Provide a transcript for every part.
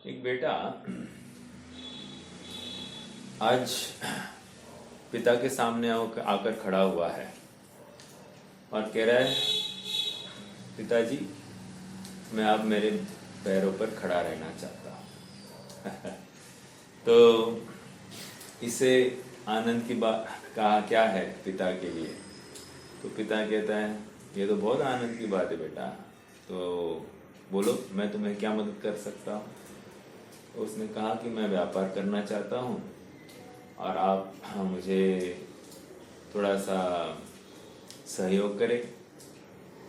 एक बेटा आज पिता के सामने आकर खड़ा हुआ है और कह रहा है, पिताजी मैं अब मेरे पैरों पर खड़ा रहना चाहता हूँ। तो इससे आनंद की बात कहा क्या है पिता के लिए? तो पिता कहता है, ये तो बहुत आनंद की बात है बेटा, तो बोलो मैं तुम्हें क्या मदद कर सकता हूँ। तो उसने कहा कि मैं व्यापार करना चाहता हूँ और आप मुझे थोड़ा सा सहयोग करें।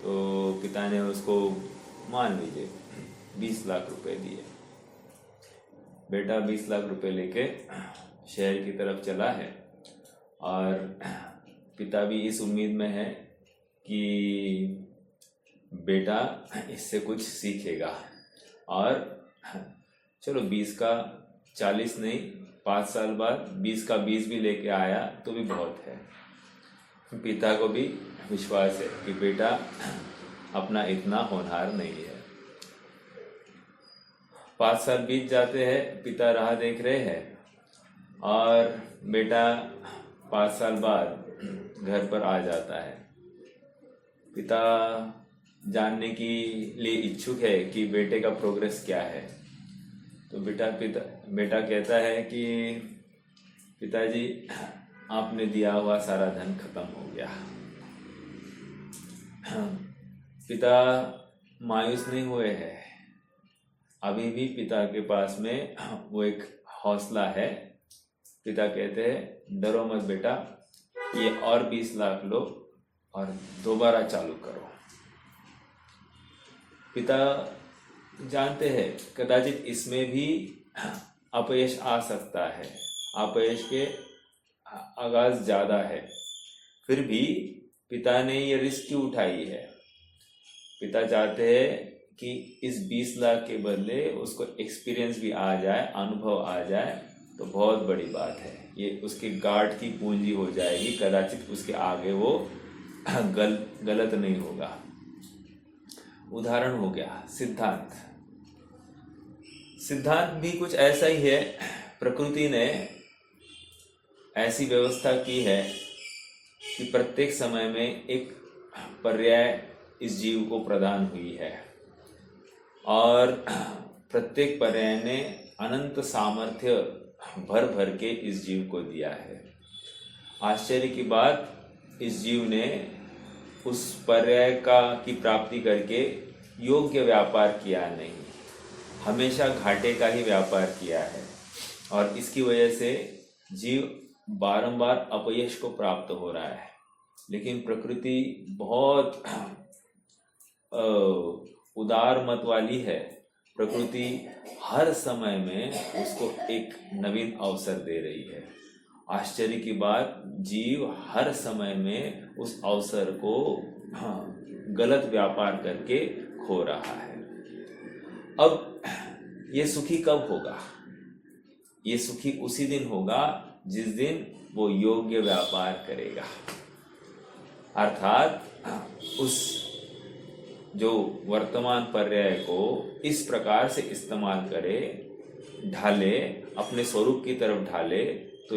तो पिता ने उसको मान लीजिए 20 लाख रुपए दिए। बेटा 20 लाख रुपए लेके शहर की तरफ चला है और पिता भी इस उम्मीद में है कि बेटा इससे कुछ सीखेगा और चलो 20 का 40 नहीं, 5 साल बाद 20 का 20 भी लेके आया तो भी बहुत है। पिता को भी विश्वास है कि बेटा अपना इतना होनहार नहीं है। 5 साल बीत जाते हैं, पिता राह देख रहे हैं और बेटा 5 साल बाद घर पर आ जाता है। पिता जानने के लिए इच्छुक है कि बेटे का प्रोग्रेस क्या है। तो बेटा कहता है कि पिताजी आपने दिया हुआ सारा धन खत्म हो गया। पिता मायूस नहीं हुए हैं, अभी भी पिता के पास में वो एक हौसला है। पिता कहते हैं, डरो मत बेटा, ये और 20 लाख लो और दोबारा चालू करो। पिता जानते हैं कदाचित इसमें भी अपयश आ सकता है, अपयश के आगाज ज़्यादा है, फिर भी पिता ने ये रिस्क क्यों उठाई है? पिता चाहते हैं कि इस 20 लाख के बदले उसको एक्सपीरियंस भी आ जाए, अनुभव आ जाए तो बहुत बड़ी बात है। ये उसके गार्ड की पूंजी हो जाएगी, कदाचित उसके आगे वो गलत नहीं होगा। उदाहरण हो गया सिद्धांत। सिद्धांत भी कुछ ऐसा ही है। प्रकृति ने ऐसी व्यवस्था की है कि प्रत्येक समय में एक पर्याय इस जीव को प्रदान हुई है और प्रत्येक पर्याय ने अनंत सामर्थ्य भर भर के इस जीव को दिया है। आश्चर्य की बात, इस जीव ने उस पर्याय की प्राप्ति करके योग्य व्यापार किया नहीं, हमेशा घाटे का ही व्यापार किया है और इसकी वजह से जीव बारंबार अपयश को प्राप्त हो रहा है। लेकिन प्रकृति बहुत उदार मत वाली है। प्रकृति हर समय में उसको एक नवीन अवसर दे रही है। आश्चर्य की बात, जीव हर समय में उस अवसर को गलत व्यापार करके खो रहा है। अब ये सुखी कब होगा? ये सुखी उसी दिन होगा जिस दिन वो योग्य व्यापार करेगा, अर्थात उस जो वर्तमान पर्याय को इस प्रकार से इस्तेमाल करे, ढाले, अपने स्वरूप की तरफ ढाले, तो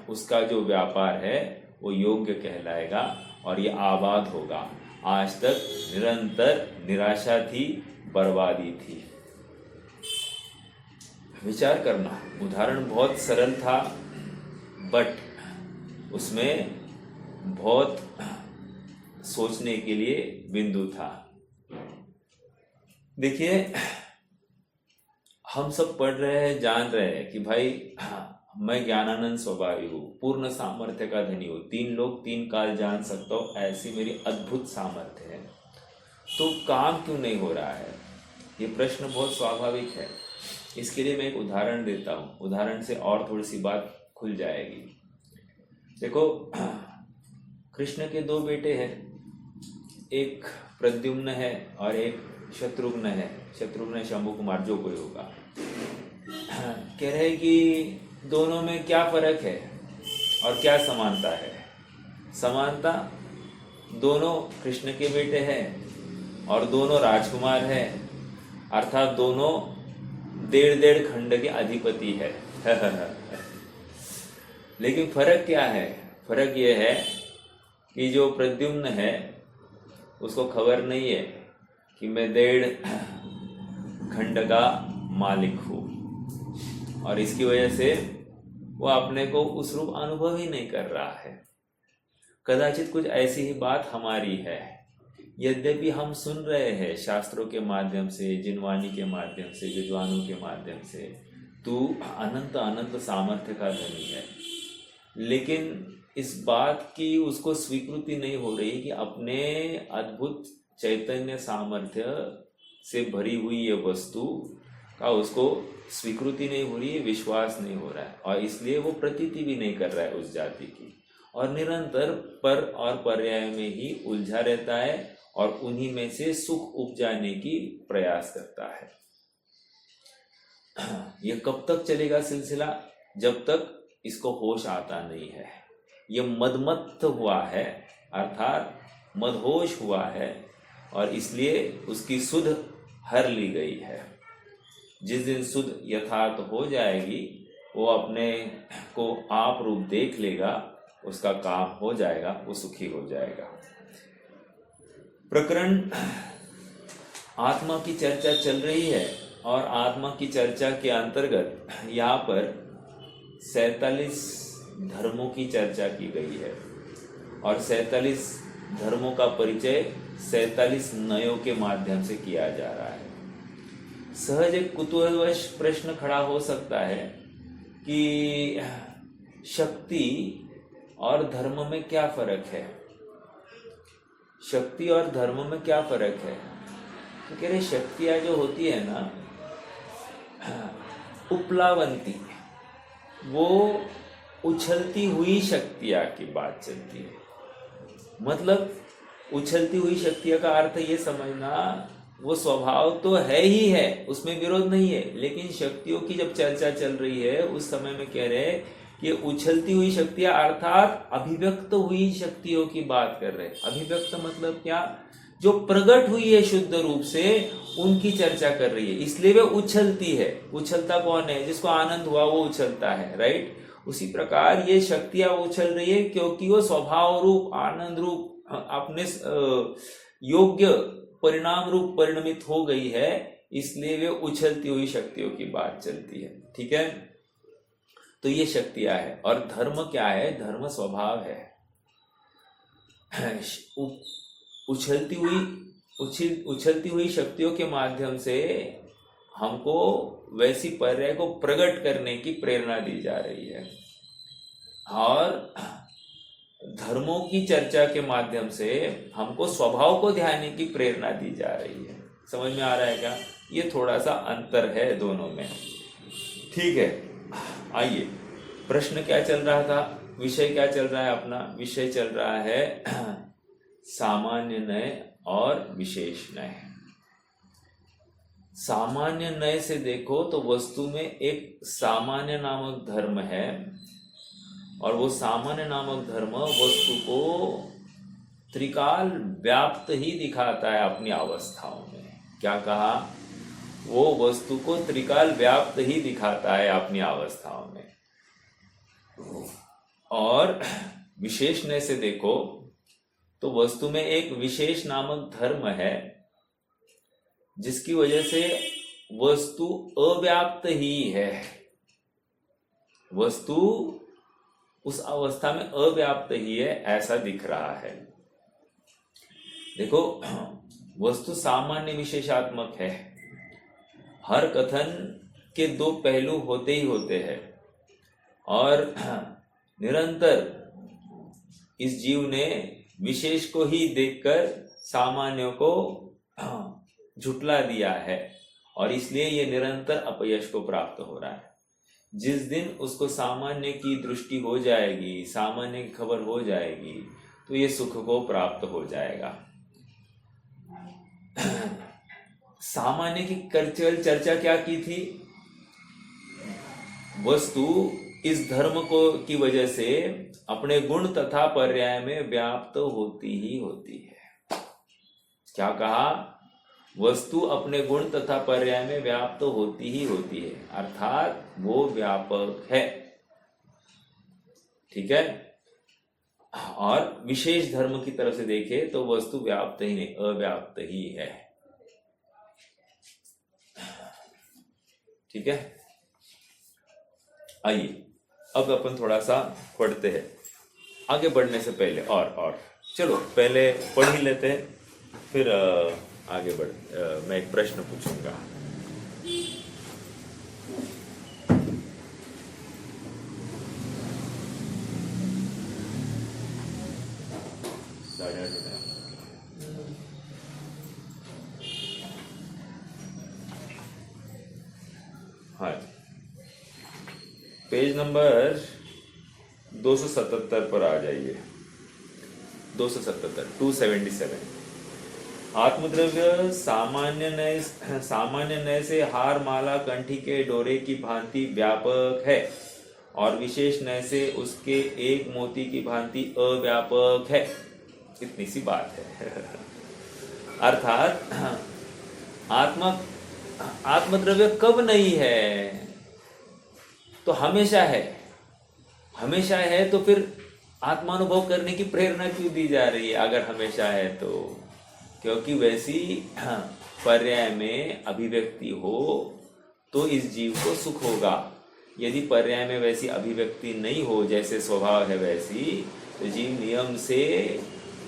उसका जो व्यापार है वो योग्य कहलाएगा और ये आबाद होगा। आज तक निरंतर निराशा थी, बर्बादी थी। विचार करना, उदाहरण बहुत सरल था बट उसमें बहुत सोचने के लिए बिंदु था। देखिए, हम सब पढ़ रहे हैं, जान रहे हैं कि भाई मैं ज्ञानानंद स्वभावी हूँ, पूर्ण सामर्थ्य का धनी हूँ, 3 लोग 3 काल जान सकता हूँ, ऐसी मेरी अद्भुत सामर्थ्य है। तो काम क्यों नहीं हो रहा है? ये प्रश्न बहुत स्वाभाविक है। इसके लिए मैं एक उदाहरण देता हूँ, उदाहरण से और थोड़ी सी बात खुल जाएगी। देखो, कृष्ण के 2 बेटे हैं, एक प्रद्युम्न है और एक शत्रुघ्न है। शत्रुघ्न शंभु कुमार, जो कोई होगा। कह रहे कि दोनों में क्या फर्क है और क्या समानता है? समानता, दोनों कृष्ण के बेटे हैं और दोनों राजकुमार हैं, अर्थात दोनों डेढ़ खंड के अधिपति है। लेकिन फर्क क्या है? फर्क यह है कि जो प्रद्युम्न है उसको खबर नहीं है कि मैं 1.5 खंड का मालिक हूं, और इसकी वजह से वो अपने को उस रूप अनुभव ही नहीं कर रहा है। कदाचित कुछ ऐसी ही बात हमारी है। यद्यपि हम सुन रहे हैं शास्त्रों के माध्यम से, जिनवाणी के माध्यम से, विद्वानों के माध्यम से, तू अनंत अनंत सामर्थ्य का धनी है, लेकिन इस बात की उसको स्वीकृति नहीं हो रही कि अपने अद्भुत चैतन्य सामर्थ्य से भरी हुई ये वस्तु का उसको स्वीकृति नहीं हो रही है, विश्वास नहीं हो रहा है, और इसलिए वो प्रतीति भी नहीं कर रहा है उस जाति की, और निरंतर पर और पर्याय में ही उलझा रहता है और उन्हीं में से सुख उपजाने की प्रयास करता है। ये कब तक चलेगा सिलसिला? जब तक इसको होश आता नहीं है। ये मदमत्त हुआ है, अर्थात मदहोश हुआ है, और इसलिए उसकी सुध हर ली गई है। जिस दिन सुध यथार्थ हो जाएगी, वो अपने को आप रूप देख लेगा, उसका काम हो जाएगा, वो सुखी हो जाएगा। प्रकरण आत्मा की चर्चा चल रही है, और आत्मा की चर्चा के अंतर्गत यहाँ पर 47 धर्मों की चर्चा की गई है, और 47 धर्मों का परिचय 47 नयों के माध्यम से किया जा रहा है। सहज एक कुतूहलवश प्रश्न खड़ा हो सकता है कि शक्ति और धर्म में क्या फर्क है? शक्ति और धर्म में क्या फर्क है? तो कह रहे शक्तियां जो होती है ना, उपलावंती, वो उछलती हुई शक्तियां की बात चलती है। मतलब उछलती हुई शक्तियां का अर्थ ये समझना, वो स्वभाव तो है ही है, उसमें विरोध नहीं है, लेकिन शक्तियों की जब चर्चा चल रही है उस समय में कह रहे हैं कि उछलती हुई शक्तियां अर्थात अभिव्यक्त हुई शक्तियों की बात कर रहे हैं। अभिव्यक्त मतलब क्या? जो प्रकट हुई है शुद्ध रूप से, उनकी चर्चा कर रही है, इसलिए वे उछलती है। उछलता कौन है? जिसको आनंद हुआ वो उछलता है, राइट? उसी प्रकार ये शक्तियां उछल रही है क्योंकि वो स्वभाव रूप, आनंद रूप, अपने योग्य परिणाम रूप परिणमित हो गई है, इसलिए वे उछलती हुई शक्तियों की बात चलती है। ठीक है, तो ये शक्तियां है। और धर्म क्या है? धर्म स्वभाव है। उछलती हुई शक्तियों के माध्यम से हमको वैसी पर्याय को प्रकट करने की प्रेरणा दी जा रही है, और धर्मों की चर्चा के माध्यम से हमको स्वभाव को ध्यान की प्रेरणा दी जा रही है। समझ में आ रहा है क्या? ये थोड़ा सा अंतर है दोनों में। ठीक है, आइए, प्रश्न क्या चल रहा था? विषय क्या चल रहा है अपना? विषय चल रहा है सामान्य नय और विशेष नय। सामान्य नय से देखो तो वस्तु में एक सामान्य नामक धर्म है, और वो सामान्य नामक धर्म वस्तु को त्रिकाल व्याप्त ही दिखाता है अपनी अवस्थाओं में। क्या कहा? वो वस्तु को त्रिकाल व्याप्त ही दिखाता है अपनी अवस्थाओं में। और विशेष नय से देखो तो वस्तु में एक विशेष नामक धर्म है, जिसकी वजह से वस्तु अव्याप्त ही है। वस्तु उस अवस्था में अव्याप्त ही है, ऐसा दिख रहा है। देखो, वस्तु सामान्य विशेषात्मक है। हर कथन के दो पहलू होते ही होते हैं, और निरंतर इस जीव ने विशेष को ही देखकर सामान्य को झुटला दिया है, और इसलिए ये निरंतर अपयश को प्राप्त हो रहा है। जिस दिन उसको सामान्य की दृष्टि हो जाएगी, सामान्य की खबर हो जाएगी, तो ये सुख को प्राप्त हो जाएगा। सामान्य की चर्चा क्या की थी? वस्तु इस धर्म को की वजह से अपने गुण तथा पर्याय में व्याप्त होती ही होती है। क्या कहा? वस्तु अपने गुण तथा पर्याय में व्याप्त होती ही होती है, अर्थात वो व्यापक है। ठीक है। और विशेष धर्म की तरफ से देखे तो वस्तु व्याप्त ही नहीं, अव्याप्त ही है। ठीक है। आइए अब अपन थोड़ा सा पढ़ते हैं, आगे बढ़ने से पहले और चलो पहले पढ़ ही लेते हैं, फिर आगे बढ़। मैं एक प्रश्न पूछूंगा। हाँ, पेज नंबर 277 पर आ जाइए। 277, 277। आत्मद्रव्य सामान्य नय से हार माला कंठी के डोरे की भांति व्यापक है और विशेष नय से उसके एक मोती की भांति अव्यापक है। इतनी सी बात है। अर्थात आत्मद्रव्य कब नहीं है? तो हमेशा है। हमेशा है तो फिर आत्मानुभव करने की प्रेरणा क्यों दी जा रही है अगर हमेशा है तो? क्योंकि वैसी पर्याय में अभिव्यक्ति हो तो इस जीव को सुख होगा। यदि पर्याय में वैसी अभिव्यक्ति नहीं हो, जैसे स्वभाव है वैसी, तो जीव नियम से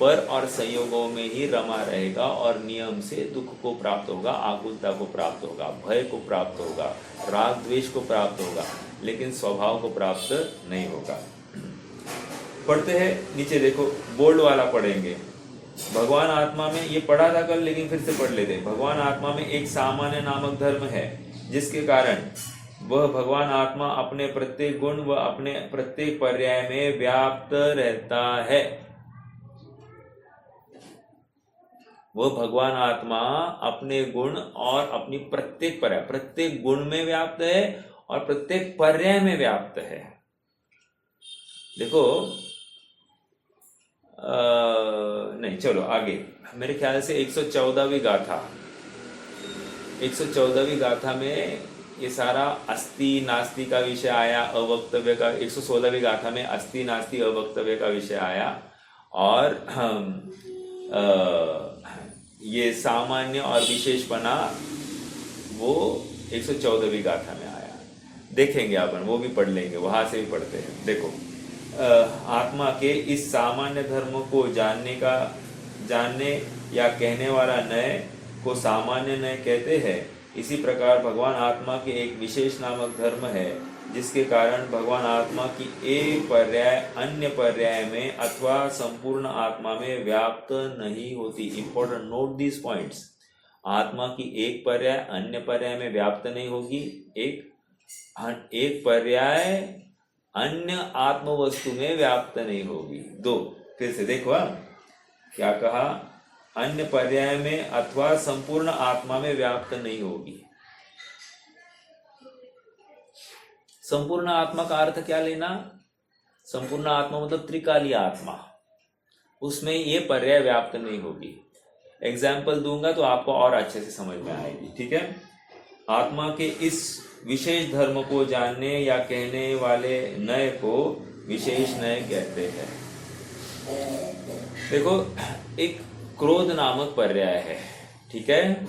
पर और संयोगों में ही रमा रहेगा और नियम से दुख को प्राप्त होगा, आकुलता को प्राप्त होगा, भय को प्राप्त होगा, राग द्वेष को प्राप्त होगा, लेकिन स्वभाव को प्राप्त नहीं होगा। पढ़ते हैं, नीचे देखो, बोल्ड वाला पढ़ेंगे। भगवान आत्मा में, ये पढ़ा था कल लेकिन फिर से पढ़ लेते। भगवान आत्मा में एक सामान्य नामक धर्म है जिसके कारण वह भगवान आत्मा अपने प्रत्येक गुण व अपने प्रत्येक पर्याय में व्याप्त रहता है। वह भगवान आत्मा अपने गुण और अपनी प्रत्येक पर्याय, प्रत्येक गुण में व्याप्त है और प्रत्येक पर्याय में व्याप्त है। देखो नहीं, चलो आगे। मेरे ख्याल से 114वीं गाथा, 114वीं गाथा में ये सारा अस्ति नास्ति का विषय आया, अवक्तव्य का। 116वीं गाथा में अस्ति नास्ति अवक्तव्य का विषय आया और ये सामान्य और विशेषपना वो 114वीं गाथा में आया। देखेंगे अपन, वो भी पढ़ लेंगे, वहां से भी पढ़ते हैं। देखो, आत्मा के इस सामान्य धर्म को जानने या कहने वाला नय को सामान्य नय कहते हैं। इसी प्रकार भगवान आत्मा के एक विशेष नामक धर्म है जिसके कारण भगवान आत्मा की एक पर्याय अन्य पर्याय में अथवा संपूर्ण आत्मा में व्याप्त नहीं होती। Important, note this points. आत्मा की एक पर्याय अन्य पर्याय में व्याप्त नहीं होगी। एक पर्याय अन्य आत्म वस्तु में व्याप्त नहीं होगी। दो, फिर से देखो, क्या कहा? अन्य पर्याय में अथवा संपूर्ण आत्मा में व्याप्त नहीं होगी। संपूर्ण आत्मा का अर्थ क्या लेना? संपूर्ण आत्मा मतलब त्रिकालीय आत्मा, उसमें ये पर्याय व्याप्त नहीं होगी। एग्जाम्पल दूंगा तो आपको और अच्छे से समझ में आएगी। ठीक है। आत्मा के इस विशेष धर्म को जानने या कहने वाले नय को विशेष नय कहते हैं। देखो, एक क्रोध नामक पर्याय है। ठीक है।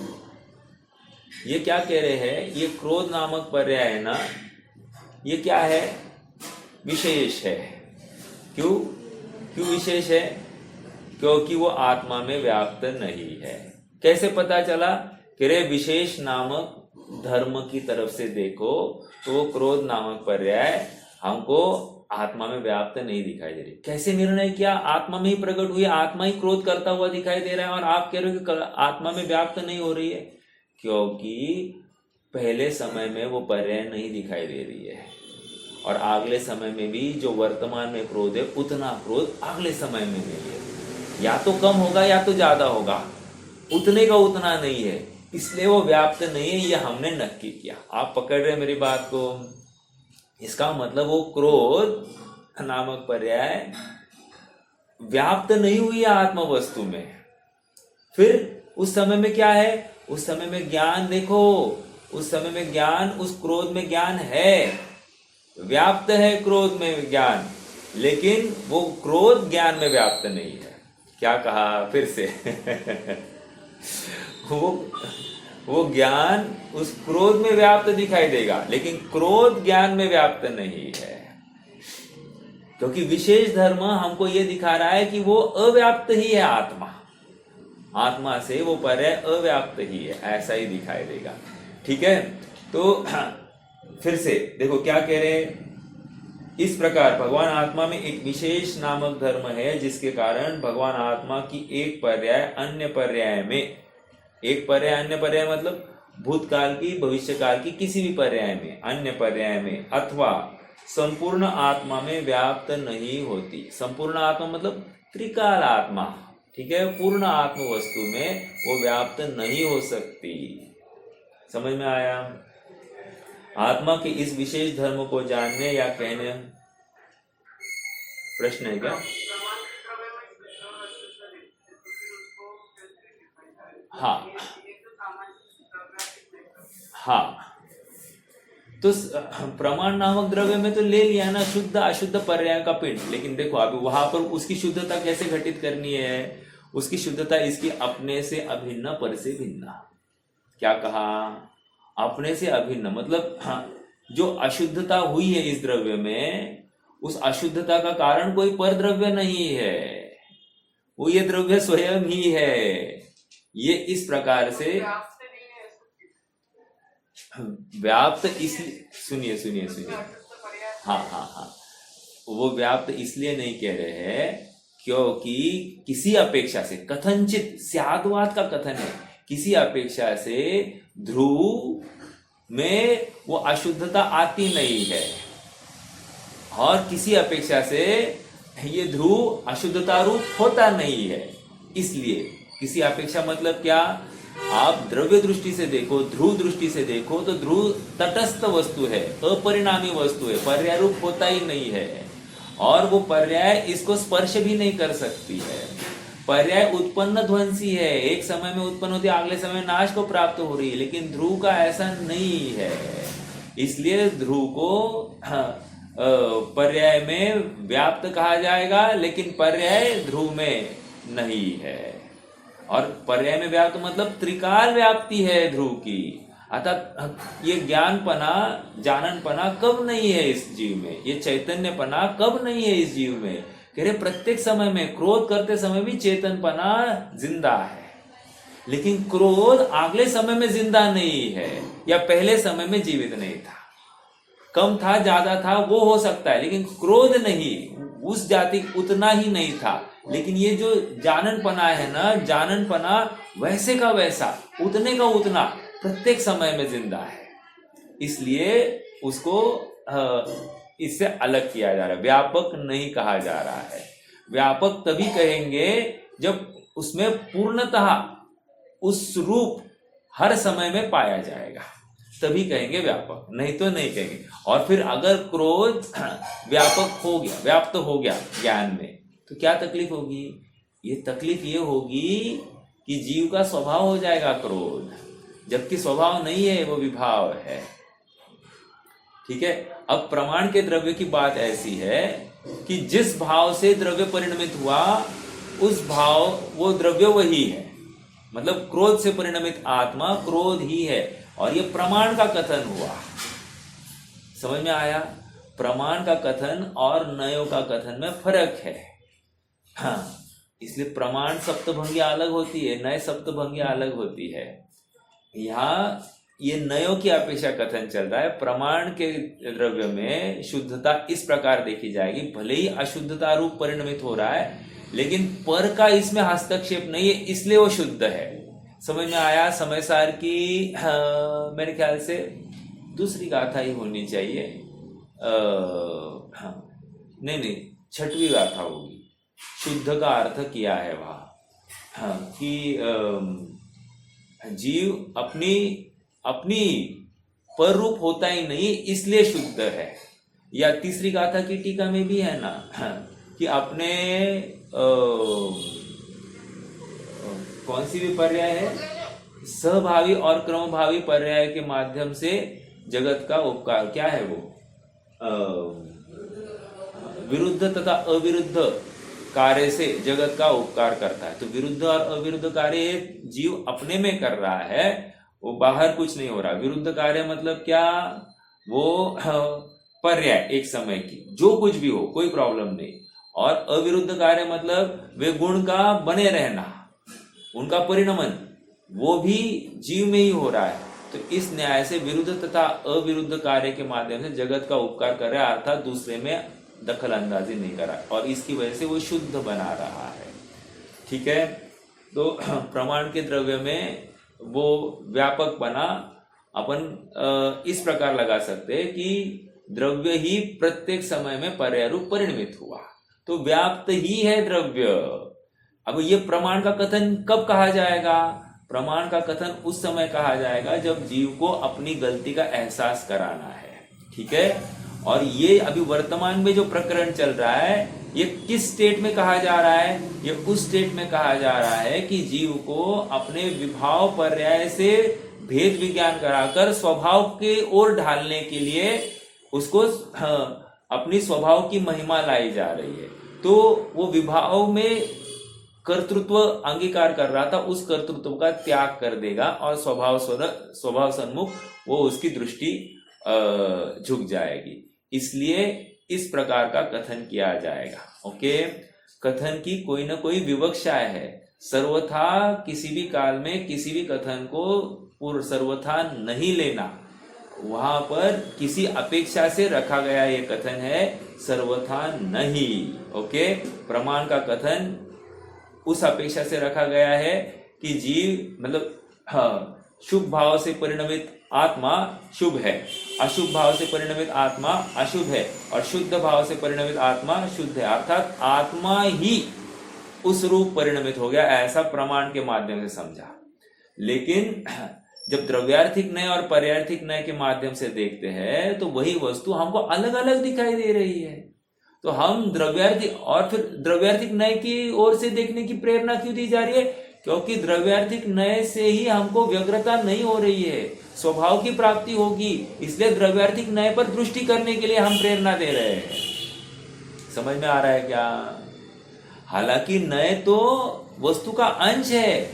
ये क्या कह रहे हैं? ये क्रोध नामक पर्याय है ना, ये क्या है? विशेष है। क्यों विशेष है? क्योंकि वो आत्मा में व्याप्त नहीं है। कैसे पता चला? कि रे विशेष नामक धर्म की तरफ से देखो तो क्रोध नामक पर्याय हमको आत्मा में व्याप्त नहीं दिखाई दे रही। कैसे निर्णय किया? आत्मा में ही प्रकट हुई, आत्मा ही क्रोध करता हुआ दिखाई दे रहा है और आप कह रहे हो कि आत्मा में व्याप्त नहीं हो रही है। क्योंकि पहले समय में वो पर्याय नहीं दिखाई दे रही है और अगले समय में भी जो वर्तमान में क्रोध है उतना क्रोध अगले समय में नहीं है। या तो कम होगा या तो ज्यादा होगा, उतने का उतना नहीं है, इसलिए वो व्याप्त नहीं है। ये हमने नक्की किया। आप पकड़ रहे मेरी बात को? इसका मतलब वो क्रोध नामक पर्याय व्याप्त नहीं हुई है आत्म वस्तु में। फिर उस समय में क्या है? उस समय में ज्ञान देखो, उस समय में ज्ञान, उस क्रोध में ज्ञान है, व्याप्त है क्रोध में ज्ञान, लेकिन वो क्रोध ज्ञान में व्याप्त नहीं है। क्या कहा फिर से वो ज्ञान उस क्रोध में व्याप्त दिखाई देगा, लेकिन क्रोध ज्ञान में व्याप्त नहीं है, क्योंकि विशेष धर्म हमको ये दिखा रहा है कि वो अव्याप्त ही है, आत्मा से वो पर्याय अव्याप्त ही है, ऐसा ही दिखाई देगा। ठीक है, तो फिर से देखो क्या कह रहे हैं, इस प्रकार भगवान आत्मा में एक विशेष नामक धर्म है, जिसके कारण भगवान आत्मा की एक पर्याय अन्य पर्याय में, एक पर्याय अन्य पर्याय मतलब भूतकाल की, भविष्यकाल की, किसी भी पर्याय में, अन्य पर्याय में, अथवा संपूर्ण आत्मा में व्याप्त नहीं होती। संपूर्ण आत्मा मतलब त्रिकाल आत्मा, ठीक है, पूर्ण आत्म वस्तु में वो व्याप्त नहीं हो सकती। समझ में आया? आत्मा के इस विशेष धर्म को जानने या कहने, प्रश्न है क्या? हाँ हाँ, तो प्रमाण नामक द्रव्य में तो ले लिया ना शुद्ध अशुद्ध पर्याय का पिंड, लेकिन देखो अभी वहां पर उसकी शुद्धता कैसे घटित करनी है? उसकी शुद्धता इसकी अपने से अभिन्न पर से भिन्न। क्या कहा? अपने से अभिन्न मतलब जो अशुद्धता हुई है इस द्रव्य में, उस अशुद्धता का कारण कोई पर द्रव्य नहीं है, वो ये द्रव्य स्वयं ही है। ये इस प्रकार से व्याप्त, इसलिए सुनिए सुनिए सुनिए, हाँ हाँ हाँ, वो व्याप्त इसलिए नहीं कह रहे हैं क्योंकि किसी अपेक्षा से, कथनचित स्यादवाद का कथन है, किसी अपेक्षा से ध्रुव में वो अशुद्धता आती नहीं है, और किसी अपेक्षा से ये ध्रुव अशुद्धता रूप होता नहीं है। इसलिए किसी अपेक्षा मतलब क्या? आप द्रव्य दृष्टि से देखो, ध्रुव दृष्टि से देखो तो ध्रुव तटस्थ वस्तु है, अपरिणामी वस्तु है, पर्याय रूप होता ही नहीं है, और वो पर्याय इसको स्पर्श भी नहीं कर सकती है। पर्याय उत्पन्न ध्वंसी है, एक समय में उत्पन्न होती है, अगले समय में नाश को प्राप्त हो रही है, लेकिन ध्रुव का ऐसा नहीं है। इसलिए ध्रुव को पर्याय में व्याप्त कहा जाएगा, लेकिन पर्याय ध्रुव में नहीं है। और पर्याय में व्याप्त मतलब त्रिकाल व्याप्ति है ध्रुव की, अर्थात ये ज्ञानपना, जाननपना कब नहीं है इस जीव में, ये चैतन्यपना कब नहीं है इस जीव में? कह रहे प्रत्येक समय में, क्रोध करते समय भी चेतनपना जिंदा है, लेकिन क्रोध अगले समय में जिंदा नहीं है, या पहले समय में जीवित नहीं था, कम था ज्यादा था वो हो सकता है, लेकिन क्रोध नहीं, उस जाति उतना ही नहीं था। लेकिन ये जो जाननपना है ना, जाननपना वैसे का वैसा, उतने का उतना प्रत्येक समय में जिंदा है, इसलिए उसको इससे अलग किया जा रहा है, व्यापक नहीं कहा जा रहा है। व्यापक तभी कहेंगे जब उसमें पूर्णतः उस रूप हर समय में पाया जाएगा, तभी कहेंगे व्यापक, नहीं तो नहीं कहेंगे। और फिर अगर क्रोध व्यापक हो गया, व्याप्त हो गया ज्ञान में, तो क्या तकलीफ होगी? ये तकलीफ ये होगी कि जीव का स्वभाव हो जाएगा क्रोध, जबकि स्वभाव नहीं है, वो विभाव है। ठीक है, अब प्रमाण के द्रव्य की बात ऐसी है कि जिस भाव से द्रव्य परिणमित हुआ, उस भाव, वो द्रव्य वही है, मतलब क्रोध से परिणमित आत्मा क्रोध ही है, और ये प्रमाण का कथन हुआ। समझ में आया? प्रमाण का कथन और नयों का कथन में फर्क है। हाँ, इसलिए प्रमाण सप्तभंगिया अलग होती है, नए सप्तभंगिया अलग होती है। यहाँ ये नयों की अपेक्षा कथन चल रहा है। प्रमाण के द्रव्य में शुद्धता इस प्रकार देखी जाएगी, भले ही अशुद्धता रूप परिणमित हो रहा है, लेकिन पर का इसमें हस्तक्षेप नहीं है, इसलिए वो शुद्ध है। समझ में आया? समय सार की मेरे ख्याल से दूसरी गाथा ही होनी चाहिए, हाँ नहीं, छठवीं गाथा होगी। शुद्ध का अर्थ किया है वहाँ, हाँ, कि जीव अपनी पर रूप होता ही नहीं, इसलिए शुद्ध है। या तीसरी गाथा की टीका में भी है ना, कि अपने कौन सी भी पर्याय है, सहभावी और क्रमभावी पर्याय के माध्यम से जगत का उपकार, क्या है वो, विरुद्ध तथा अविरुद्ध कार्य से जगत का उपकार करता है। तो विरुद्ध और अविरुद्ध कार्य जीव अपने में कर रहा है, वो बाहर कुछ नहीं हो रहा। विरुद्ध कार्य मतलब क्या, वो पर्याय एक समय की, जो कुछ भी हो कोई प्रॉब्लम नहीं। और अविरुद्ध कार्य मतलब वे गुण का बने रहना, उनका परिणमन, वो भी जीव में ही हो रहा है। तो इस न्याय से विरुद्ध तथा अविरुद्ध कार्य के माध्यम से जगत का उपकार कर रहा है, अर्थात दूसरे में दखल अंदाजी नहीं कर रहा, और इसकी वजह से वो शुद्ध बना रहा है। ठीक है, तो प्रमाण के द्रव्य में वो व्यापक बना अपन इस प्रकार लगा सकते हैं कि द्रव्य ही प्रत्येक समय में पर्याय रूप परिणमित हुआ, तो व्याप्त ही है द्रव्य। अब ये प्रमाण का कथन कब कहा जाएगा, प्रमाण का कथन उस समय कहा जाएगा जब जीव को अपनी गलती का एहसास कराना है। ठीक है, और ये अभी वर्तमान में जो प्रकरण चल रहा है, ये किस स्टेट में कहा जा रहा है, ये उस स्टेट में कहा जा रहा है कि जीव को अपने विभाव पर्याय से भेद विज्ञान कराकर स्वभाव के ओर ढालने के लिए उसको अपनी स्वभाव की महिमा लाई जा रही है। तो वो विभाव में कर्तृत्व अंगीकार कर रहा था, उस कर्तृत्व का त्याग कर देगा और स्वभाव सन्मुख वो उसकी दृष्टि झुक जाएगी। इसलिए इस प्रकार का कथन किया जाएगा। ओके, कथन की कोई ना कोई विवक्षा है। सर्वथा किसी भी काल में किसी भी कथन को पूर्व सर्वथा नहीं लेना, वहां पर किसी अपेक्षा से रखा गया ये कथन है, सर्वथा नहीं। ओके, प्रमाण का कथन उस अपेक्षा से रखा गया है कि जीव मतलब शुभ भाव से परिणमित आत्मा शुभ है, अशुभ भाव से परिणमित आत्मा अशुभ है, और शुद्ध भाव से परिणमित आत्मा शुद्ध है, अर्थात आत्मा ही उस रूप परिणमित हो गया, ऐसा प्रमाण के माध्यम से समझा। लेकिन जब द्रव्यार्थिक नय और पर्यार्थिक नय के माध्यम से देखते हैं तो वही वस्तु हमको अलग अलग दिखाई दे रही है। तो हम द्रव्यार्थिक और फिर द्रव्यार्थिक नय की ओर से देखने की प्रेरणा क्यों दी जा रही है, क्योंकि द्रव्यार्थिक नय से ही हमको व्यग्रता नहीं हो रही है, स्वभाव की प्राप्ति होगी, इसलिए द्रव्यार्थिक नय पर दृष्टि करने के लिए हम प्रेरणा दे रहे हैं। समझ में आ रहा है क्या? हालांकि नय तो वस्तु का अंश है,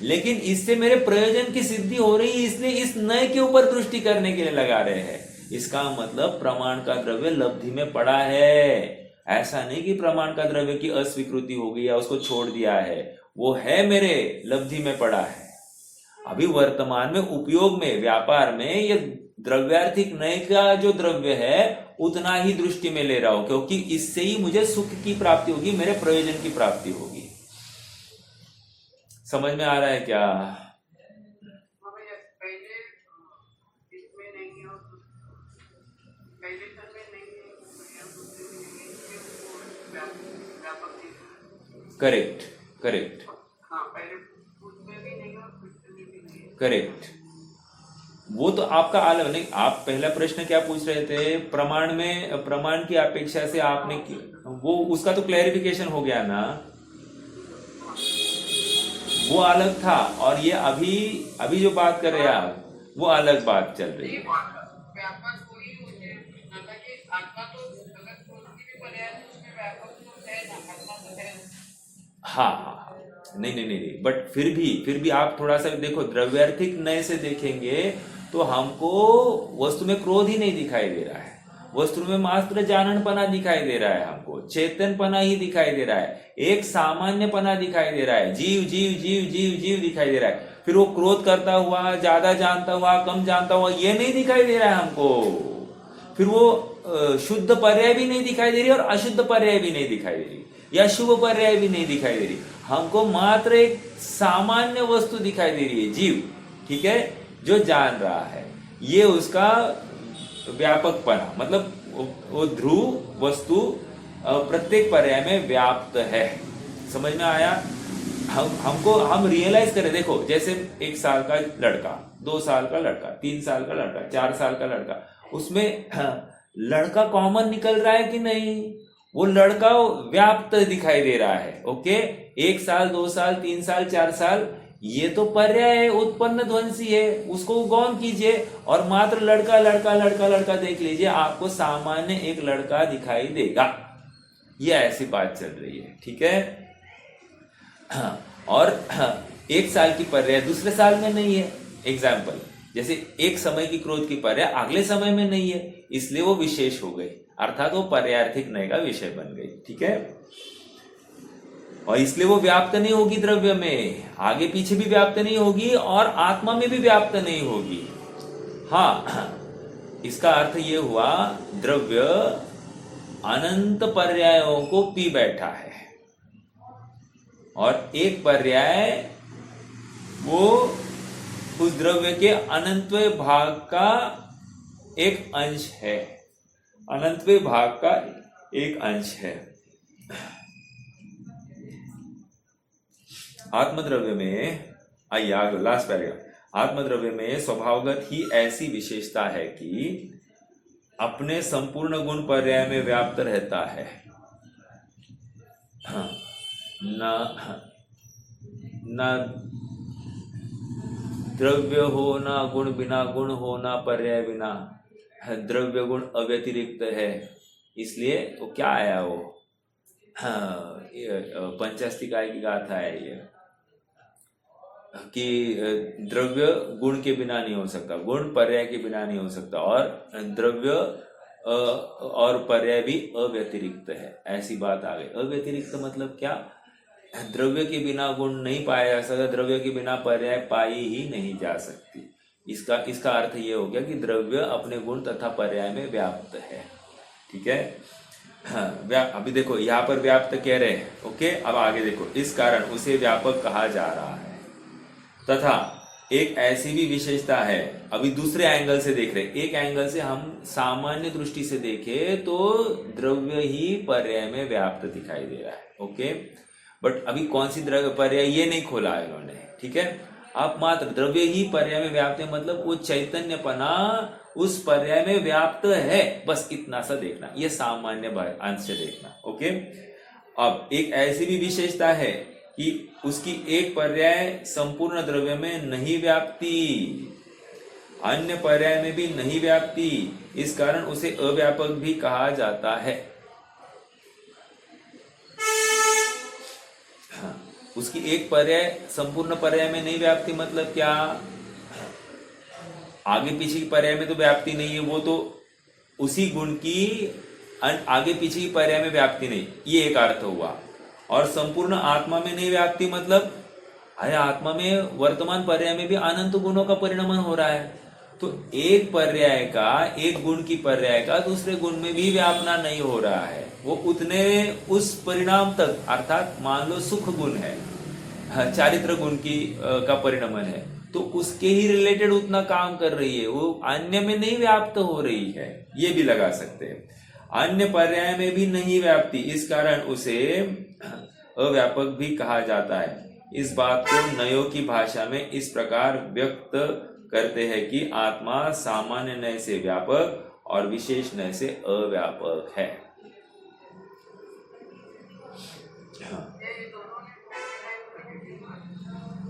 लेकिन इससे मेरे प्रयोजन की सिद्धि हो रही है, इसलिए इस नय के ऊपर दृष्टि करने के लिए लगा रहे हैं। इसका मतलब प्रमाण का द्रव्य लब्धि में पड़ा है, ऐसा नहीं कि प्रमाण का द्रव्य की अस्वीकृति हो गई या उसको छोड़ दिया है, वो है मेरे लब्धि में पड़ा है। अभी वर्तमान में उपयोग में व्यापार में ये द्रव्यार्थिक नय का जो द्रव्य है उतना ही दृष्टि में ले रहा हूं, क्योंकि इससे ही मुझे सुख की प्राप्ति होगी, मेरे प्रयोजन की प्राप्ति होगी। समझ में आ रहा है क्या? करेक्ट करेक्ट करेक्ट, वो तो आपका अलग नहीं। आप पहला प्रश्न क्या पूछ रहे थे, प्रमाण में प्रमाण की अपेक्षा से आपने वो उसका तो क्लैरिफिकेशन हो गया ना, वो अलग था, और ये अभी जो बात कर रहे हैं आप वो अलग बात चल रही है। हाँ, नहीं, बट फिर भी आप थोड़ा सा देखो, द्रव्यार्थिक नय से देखेंगे तो हमको वस्तु में क्रोध ही नहीं दिखाई दे रहा है, वस्तु में मात्र जाननपना दिखाई दे रहा है, हमको चेतनपना ही दिखाई दे रहा है, एक सामान्यपना दिखाई दे रहा है, जीव जीव जीव जीव जीव दिखाई दे रहा है। फिर वो क्रोध करता हुआ, ज्यादा जानता हुआ, कम जानता हुआ, ये नहीं दिखाई दे रहा है हमको। फिर वो शुद्ध पर्याय भी नहीं दिखाई दे रही और अशुद्ध पर्याय भी नहीं दिखाई दे रही, या शुभ पर्याय भी नहीं दिखाई दे रही, हमको मात्र एक सामान्य वस्तु दिखाई दे रही है, जीव, ठीक है, जो जान रहा है। ये उसका व्यापकपना, मतलब वो ध्रुव वस्तु प्रत्येक पर्याय में व्याप्त है। समझ में आया? हम रियलाइज करें, देखो जैसे 1 साल का लड़का, 2 साल का लड़का, 3 साल का लड़का, 4 साल का लड़का, उसमें लड़का कॉमन निकल रहा है कि नहीं? वो लड़का व्याप्त दिखाई दे रहा है। ओके, 1 साल, 2 साल, 3 साल, 4 साल, ये तो पर्याय है, उत्पन्न ध्वंसी है, उसको गौण कीजिए और मात्र लड़का लड़का लड़का लड़का देख लीजिए, आपको सामान्य एक लड़का दिखाई देगा। ये ऐसी बात चल रही है, ठीक है। और एक साल की पर्याय दूसरे साल में नहीं है। एग्जाम्पल, जैसे एक समय की क्रोध की पर्याय अगले समय में नहीं है, इसलिए वो विशेष हो गई, अर्थात वो पर्यायर्थिक नय का विषय बन गई, ठीक है। और इसलिए वो व्याप्त नहीं होगी द्रव्य में, आगे पीछे भी व्याप्त नहीं होगी और आत्मा में भी व्याप्त नहीं होगी। हाँ, इसका अर्थ ये हुआ द्रव्य अनंत पर्यायों को पी बैठा है और एक पर्याय वो उस द्रव्य के अनंतवें भाग का एक अंश है, अनंतवें भाग का एक अंश है। आत्मद्रव्य में, आइए आगे लास्ट पैराग्राफ। आत्मद्रव्य में स्वभावगत ही ऐसी विशेषता है कि अपने संपूर्ण गुण पर्याय में व्याप्त रहता है। न द्रव्य हो, ना गुण बिना गुण हो, ना पर्याय बिना। द्रव्य गुण अव्यतिरिक्त है, इसलिए वो क्या आया वो, पंचास्तिकाय की गाथा है ये कि द्रव्य गुण के बिना नहीं हो सकता, गुण पर्याय के बिना नहीं हो सकता, और द्रव्य और पर्याय भी अव्यतिरिक्त है, ऐसी बात आ गई। अव्यतिरिक्त मतलब क्या, द्रव्य के बिना गुण नहीं पाया जा सकता, द्रव्य के बिना पर्याय पाई ही नहीं जा सकती। इसका अर्थ ये हो गया कि द्रव्य अपने गुण तथा पर्याय में व्याप्त है, ठीक है। अभी देखो यहाँ पर व्याप्त कह रहे हैं, ओके। अब आगे देखो, इस कारण उसे व्यापक कहा जा रहा है तथा एक ऐसी भी विशेषता है। अभी दूसरे एंगल से देख रहे, एक एंगल से हम सामान्य दृष्टि से देखें तो द्रव्य ही पर्याय में व्याप्त दिखाई दे रहा है, ओके। बट अभी कौन सी द्रव्य पर्याय ये नहीं खोला है इन्होंने, ठीक है। आप मात्र द्रव्य ही पर्याय में व्याप्त है, मतलब वो चैतन्यपना उस पर्याय में व्याप्त है, बस इतना सा देखना, ये सामान्य अंश से देखना, ओके। अब एक ऐसी भी विशेषता है कि उसकी एक पर्याय संपूर्ण द्रव्य में नहीं व्याप्ति, अन्य पर्याय में भी नहीं व्याप्ति, इस कारण उसे अव्यापक भी कहा जाता है। उसकी एक पर्याय संपूर्ण पर्याय में नहीं व्याप्ति मतलब क्या, आगे पीछे की पर्याय में तो व्याप्ति नहीं है, वो तो उसी गुण की आगे पीछे की पर्याय में व्याप्ति नहीं, ये एक अर्थ हुआ। और संपूर्ण आत्मा में नहीं व्याप्ति मतलब अरे आत्मा में वर्तमान पर्याय में भी अनंत गुणों का परिणमन हो रहा है, तो एक पर्याय का, एक गुण की पर्याय का दूसरे गुण में भी व्यापना नहीं हो रहा है, वो उतने उस परिणाम तक, अर्थात मान लो सुख गुण है, चारित्र गुण की का परिणमन है, तो उसके ही रिलेटेड उतना काम कर रही है, वो अन्य में नहीं व्याप्त हो रही है, ये भी लगा सकते हैं। अन्य पर्याय में भी नहीं व्याप्ति, इस कारण उसे अव्यापक भी कहा जाता है। इस बात को नयों की भाषा में इस प्रकार व्यक्त करते हैं कि आत्मा सामान्य नय से व्यापक और विशेष नय से अव्यापक है।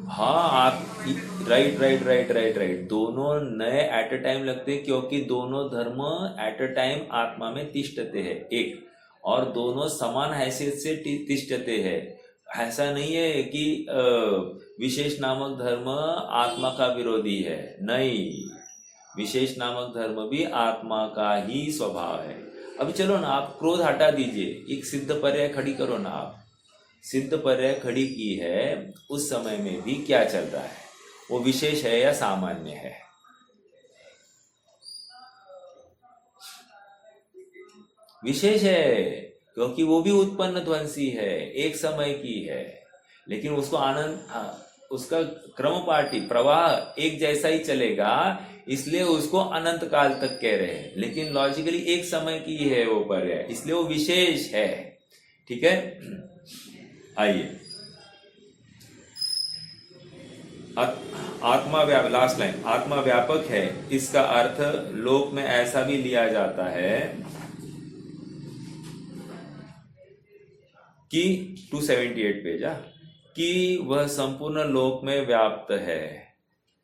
हाँ, आप राइट, दोनों नए एट अ टाइम लगते हैं, क्योंकि दोनों धर्म एट अ टाइम आत्मा में तिष्ठते हैं एक, और दोनों समान हैसियत से तिष्ठते हैं। ऐसा नहीं है कि विशेष नामक धर्म आत्मा का विरोधी है, नहीं, विशेष नामक धर्म भी आत्मा का ही स्वभाव है। अभी चलो ना, आप क्रोध हटा दीजिए, एक सिद्ध पर्याय खड़ी करो ना, आप सिद्ध पर्याय खड़ी की है, उस समय में भी क्या चल रहा है, वो विशेष है या सामान्य है? विशेष है, क्योंकि वो भी उत्पन्न ध्वंसी है, एक समय की है, लेकिन उसको आनंद, उसका क्रम पार्टी प्रवाह एक जैसा ही चलेगा, इसलिए उसको अनंत काल तक कह रहे हैं, लेकिन लॉजिकली एक समय की है वो पर्याय, इसलिए वो विशेष है, ठीक है। आइए, आत्मा व्यापक, लास्ट लाइन, आत्मा व्यापक है, इसका अर्थ लोक में ऐसा भी लिया जाता है कि 278 पेज, कि वह संपूर्ण लोक में व्याप्त है,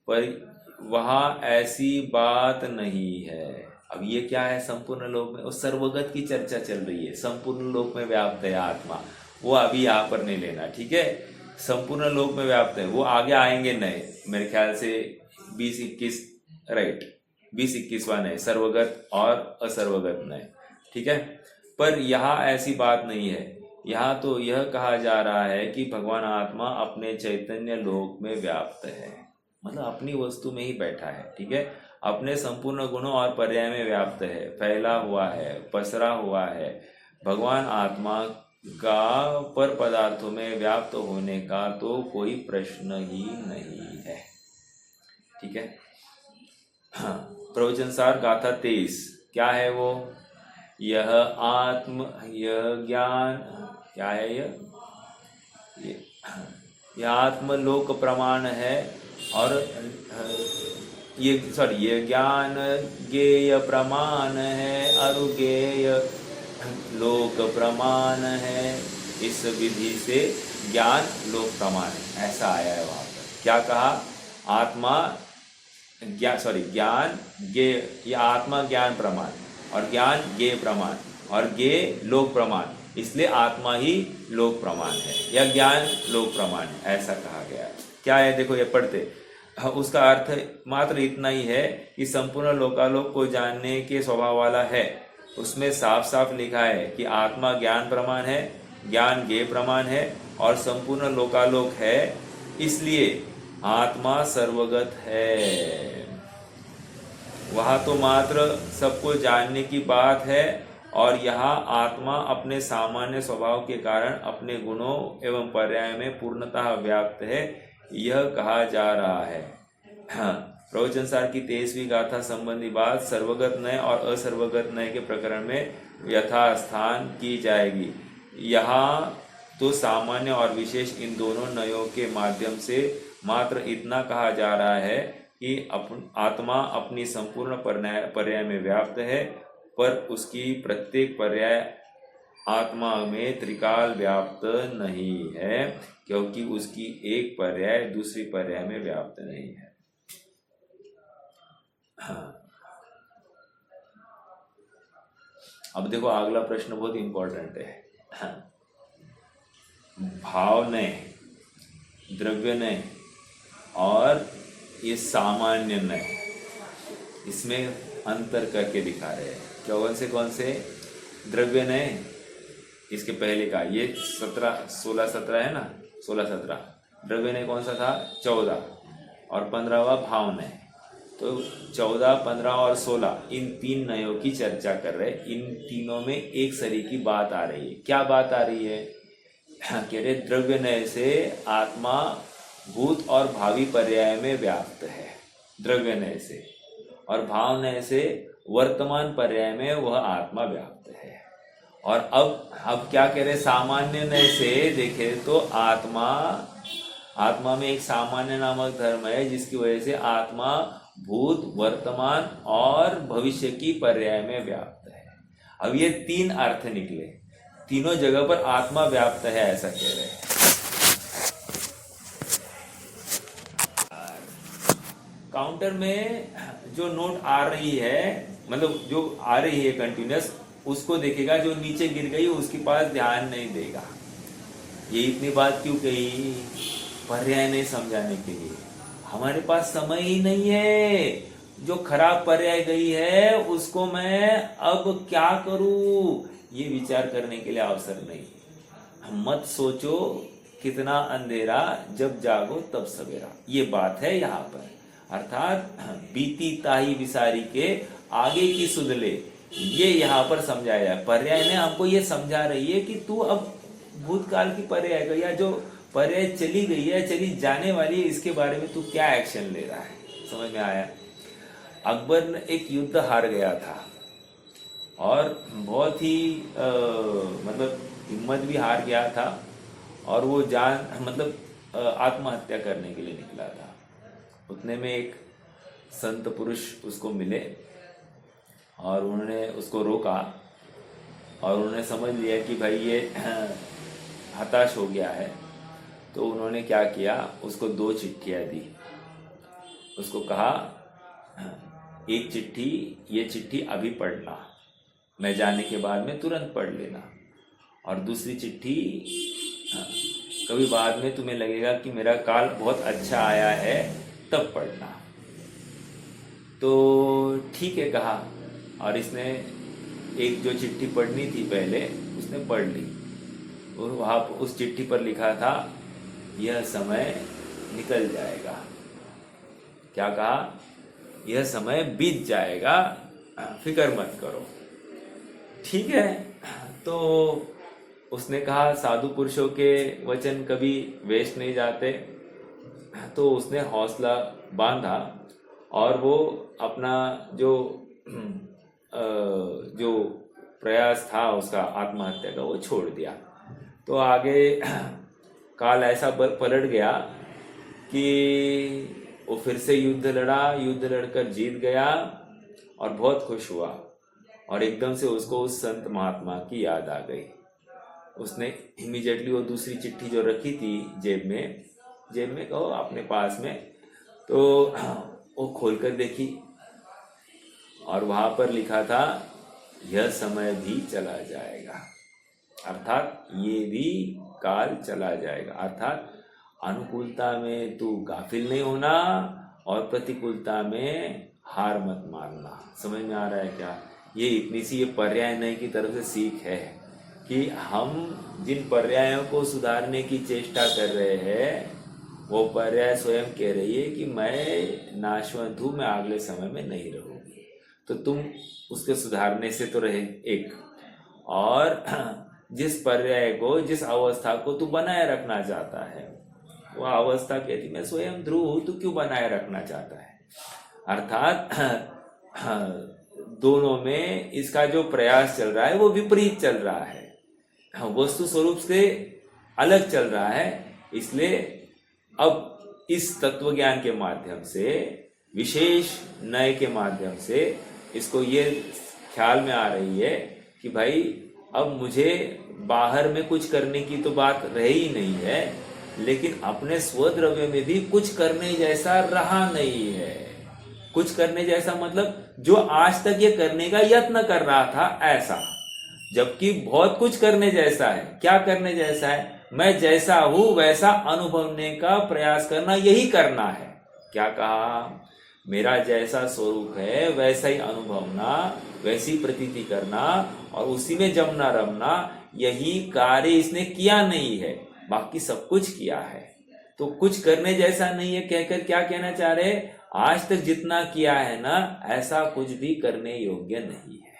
पर वहाँ ऐसी बात नहीं है। अब ये क्या है संपूर्ण लोक में? उस सर्वगत की चर्चा चल रही है। संपूर्ण लोक में व्याप्त है आत्मा, वो अभी यहाँ पर नहीं लेना, ठीक है। संपूर्ण लोक में व्याप्त है, वो आगे आएंगे नए, मेरे ख्याल से 20-21, राइट, 20-21वां नए, सर्वगत और असर्वगत नए, ठीक है। पर यहाँ ऐसी बात नहीं है। यहाँ तो यह कहा जा रहा है कि भगवान आत्मा अपने चैतन्य लोक में व्याप्त है, मतलब अपनी वस्तु में ही बैठा है, ठीक है। अपने संपूर्ण गुणों और पर्याय में व्याप्त है, फैला हुआ है, पसरा हुआ है। भगवान आत्मा का पर पदार्थों में व्याप्त होने का तो कोई प्रश्न ही नहीं है, ठीक है। हाँ, प्रवचन सार गाथा 23 क्या है वो? यह ज्ञान क्या है? यह आत्मलोक प्रमाण है, और ये ज्ञान ज्ञेय प्रमाण है, अरुज्ञेय लोक प्रमाण है। इस विधि से ज्ञान लोक प्रमाण है, ऐसा आया है वहां पर। क्या कहा? आत्मा ज्ञान ज्ञेय, ये आत्मा ज्ञान प्रमाण, और ज्ञान ज्ञेय प्रमाण, और ज्ञेय लोक प्रमाण, इसलिए आत्मा ही लोक प्रमाण है या ज्ञान लोक प्रमाण है, ऐसा कहा गया। क्या है देखो, ये पढ़ते, उसका अर्थ मात्र इतना ही है कि संपूर्ण लोकालोक को जानने के स्वभाव वाला है। उसमें साफ साफ लिखा है कि आत्मा ज्ञान प्रमाण है, ज्ञान ज्ञेय प्रमाण है, और संपूर्ण लोकालोक है, इसलिए आत्मा सर्वगत है। वहाँ तो मात्र सबको जानने की बात है, और यहाँ आत्मा अपने सामान्य स्वभाव के कारण अपने गुणों एवं पर्याय में पूर्णतः व्याप्त है, यह कहा जा रहा है। हाँ, प्रवचन सार की 23वीं गाथा संबंधी बात सर्वगत नय और असर्वगत नय के प्रकरण में यथास्थान की जाएगी। यहाँ तो सामान्य और विशेष इन दोनों नयों के माध्यम से मात्र इतना कहा जा रहा है कि आत्मा अपनी संपूर्ण पर्याय में व्याप्त है, पर उसकी प्रत्येक पर्याय आत्मा में त्रिकाल व्याप्त नहीं है, क्योंकि उसकी एक पर्याय दूसरी पर्याय में व्याप्त नहीं है। हाँ। अब देखो अगला प्रश्न बहुत इंपॉर्टेंट है। हाँ। भाव ने, द्रव्य ने और ये सामान्य ने, इसमें अंतर करके दिखा रहे हैं। कौन से? द्रव्य ने, इसके पहले का ये 16-17 है ना, 16-17। द्रव्य ने कौन सा था? 14, और 15वां भाव ने। तो 14, 15 और 16 इन तीन नयों की चर्चा कर रहे हैं। इन तीनों में एक सरी की बात आ रही है। क्या बात आ रही है? कह रहे द्रव्य नय से आत्मा भूत और भावी पर्याय में व्याप्त है, द्रव्य नय से, और भाव नय से वर्तमान पर्याय में वह आत्मा व्याप्त है। और अब क्या कह रहे? सामान्य नय से देखे तो आत्मा में एक सामान्य नामक धर्म है, जिसकी वजह से आत्मा भूत, वर्तमान और भविष्य की पर्याय में व्याप्त है। अब ये तीन अर्थ निकले, तीनों जगह पर आत्मा व्याप्त है, ऐसा कह रहे हैं। काउंटर में जो नोट आ रही है, मतलब जो आ रही है कंटिन्यूस, उसको देखेगा। जो नीचे गिर गई उसके पास ध्यान नहीं देगा। ये इतनी बात क्यों कही? पर्याय नहीं समझाने के लिए। हमारे पास समय ही नहीं है। जो खराब पर्याय गई है उसको मैं अब क्या करूं, ये विचार करने के लिए अवसर नहीं। मत सोचो कितना अंधेरा, जब जागो तब सवेरा, ये बात है यहाँ पर। अर्थात बीती ताही विसारी के आगे की सुध ले, ये यहाँ पर समझाया है। पर्याय ने हमको ये समझा रही है कि तू अब भूतकाल की पर्याय गई, या जो पर्याय चली गई है, चली जाने वाली है, इसके बारे में तू क्या एक्शन ले रहा है। समझ में आया? अकबर ने एक युद्ध हार गया था, और बहुत ही मतलब हिम्मत भी हार गया था, और वो आत्महत्या करने के लिए निकला था। उतने में एक संत पुरुष उसको मिले, और उन्होंने उसको रोका, और उन्होंने समझ लिया कि भाई ये हताश हो गया है। तो उन्होंने क्या किया, उसको 2 चिट्ठियां दी। उसको कहा एक चिट्ठी, ये चिट्ठी अभी पढ़ना, मैं जाने के बाद में तुरंत पढ़ लेना, और दूसरी चिट्ठी कभी बाद में तुम्हें लगेगा कि मेरा काल बहुत अच्छा आया है तब पढ़ना। तो ठीक है कहा, और इसने एक जो चिट्ठी पढ़नी थी पहले उसने पढ़ ली, और वहाँ उस चिट्ठी पर लिखा था यह समय निकल जाएगा। क्या कहा, यह समय बीत जाएगा, फिक्र मत करो। ठीक है, तो उसने कहा साधु पुरुषों के वचन कभी वेस्ट नहीं जाते, तो उसने हौसला बांधा और वो अपना जो प्रयास था उसका आत्महत्या का वो छोड़ दिया। तो आगे काल ऐसा पलट गया कि वो फिर से युद्ध लड़ा, युद्ध लड़कर जीत गया और बहुत खुश हुआ, और एकदम से उसको उस संत महात्मा की याद आ गई। उसने इमीडिएटली वो दूसरी चिट्ठी जो रखी थी जेब में कहो अपने पास में, तो वो खोलकर देखी और वहां पर लिखा था यह समय भी चला जाएगा, अर्थात ये भी काल चला जाएगा। अर्थात अनुकूलता में तू गाफिल नहीं होना और प्रतिकूलता में हार मत मानना। समझ में आ रहा है क्या? ये इतनी सी ये पर्याय नहीं की तरफ से सीख है कि हम जिन पर्यायों को सुधारने की चेष्टा कर रहे हैं वो पर्याय स्वयं कह रही है कि मैं नाशवंत हूं, मैं अगले समय में नहीं रहूंगी। तो तुम उसके सुधारने से तो रहे एक, और जिस पर्याय को, जिस अवस्था को तू बनाए रखना चाहता है वह अवस्था कहती मैं स्वयं ध्रुव हूं, तू क्यों बनाए रखना चाहता है। अर्थात दोनों में इसका जो प्रयास चल रहा है वो विपरीत चल रहा है, वस्तु स्वरूप से अलग चल रहा है। इसलिए अब इस तत्व ज्ञान के माध्यम से, विशेष नय के माध्यम से इसको ये ख्याल में आ रही है कि भाई अब मुझे बाहर में कुछ करने की तो बात रही ही नहीं है, लेकिन अपने स्वद्रव्य में भी कुछ करने जैसा रहा नहीं है। कुछ करने जैसा मतलब जो आज तक ये करने का यत्न कर रहा था ऐसा, जबकि बहुत कुछ करने जैसा है। क्या करने जैसा है? मैं जैसा हूं वैसा अनुभवने का प्रयास करना, यही करना है। क्या कहा? मेरा जैसा स्वरूप है वैसा ही अनुभवना, वैसी प्रतीति करना और उसी में जमना रमना, यही कार्य इसने किया नहीं है, बाकी सब कुछ किया है। तो कुछ करने जैसा नहीं है कहकर क्या कहना चाह रहे? आज तक जितना किया है ना, ऐसा कुछ भी करने योग्य नहीं है।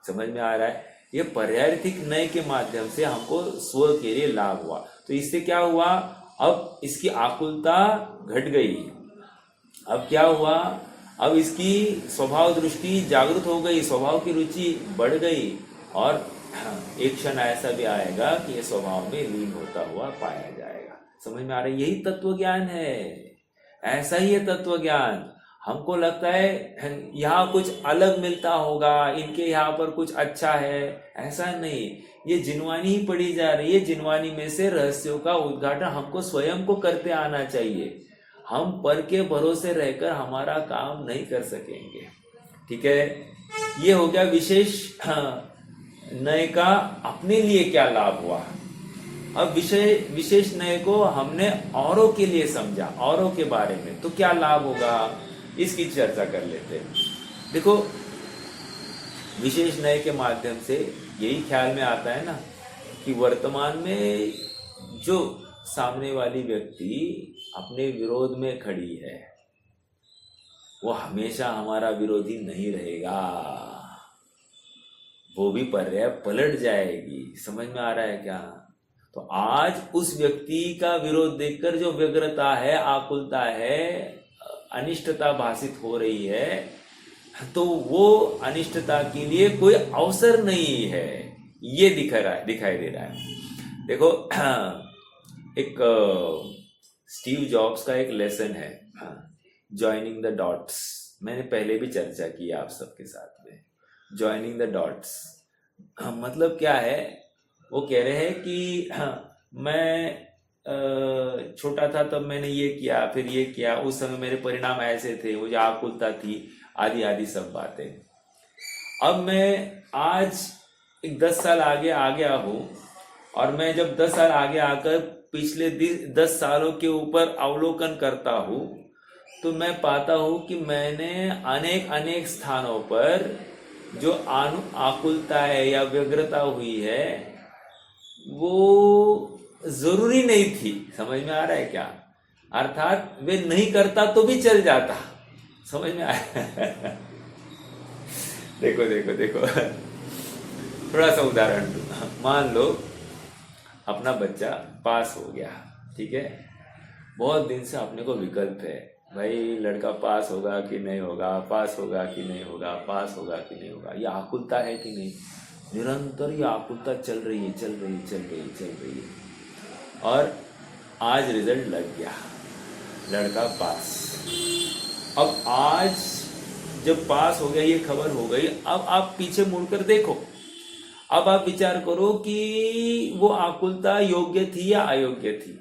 समझ में आ रहा है? ये पर्यायथिक नय के माध्यम से हमको स्व के लिए लाभ हुआ। तो इससे क्या हुआ? अब इसकी आकुलता घट गई। अब क्या हुआ? अब इसकी स्वभाव दृष्टि जागृत हो गई, स्वभाव की रुचि बढ़ गई, और एक क्षण ऐसा भी आएगा कि ये स्वभाव में लीन होता हुआ पाया जाएगा। समझ में आ रहा है? यही तत्व ज्ञान है, ऐसा ही है तत्व ज्ञान। हमको लगता है यहाँ कुछ अलग मिलता होगा, इनके यहाँ पर कुछ अच्छा है, ऐसा नहीं। ये जिनवानी ही पढ़ी जा रही है। जिनवानी में से रहस्यों का उद्घाटन हमको स्वयं को करते आना चाहिए। हम पर के भरोसे रहकर हमारा काम नहीं कर सकेंगे। ठीक है, ये हो गया विशेष नय का अपने लिए क्या लाभ हुआ। अब विशेष नय को हमने औरों के लिए समझा, औरों के बारे में, तो क्या लाभ होगा इसकी चर्चा कर लेते हैं। देखो, विशेष नय के माध्यम से यही ख्याल में आता है ना कि वर्तमान में जो सामने वाली व्यक्ति अपने विरोध में खड़ी है वो हमेशा हमारा विरोधी नहीं रहेगा, वो भी पर्याय पलट जाएगी। समझ में आ रहा है क्या? तो आज उस व्यक्ति का विरोध देखकर जो व्यग्रता है, आकुलता है, अनिष्टता भाषित हो रही है, तो वो अनिष्टता के लिए कोई अवसर नहीं है, ये दिखाई दे रहा है। देखो, एक स्टीव जॉब्स का एक लेसन है, जॉइनिंग द डॉट्स। मैंने पहले भी चर्चा की आप सबके साथ में। जॉइनिंग द डॉट्स मतलब क्या है? वो कह रहे हैं कि मैं छोटा था तब मैंने ये किया, फिर ये किया, उस समय मेरे परिणाम ऐसे थे, मुझे आकुलता थी, आदि आदि सब बातें। अब मैं आज एक 10 साल आगे आ गया हूँ, और मैं जब 10 साल आगे आकर पिछले 10 सालों के ऊपर अवलोकन करता हूँ, तो मैं पाता हूँ कि मैंने अनेक अनेक स्थानों पर जो आकुलता है या व्यग्रता हुई है, वो जरूरी नहीं थी। समझ में आ रहा है क्या? अर्थात वे नहीं करता तो भी चल जाता। समझ में आया? देखो देखो देखो, थोड़ा सा उदाहरण दो। मान लो अपना बच्चा पास हो गया, ठीक है, बहुत दिन से अपने को विकल्प है, भाई लड़का पास होगा कि नहीं होगा, पास होगा कि नहीं होगा, पास होगा कि नहीं होगा। ये आकुलता है कि नहीं? निरंतर ये आकुलता चल रही है, चल रही है, चल रही है, चल रही है। और आज रिजल्ट लग गया, लड़का पास। अब आज जब पास हो गया, ये खबर हो गई, अब आप पीछे मुड़कर देखो, अब आप विचार करो कि वो आकुलता योग्य थी या अयोग्य थी।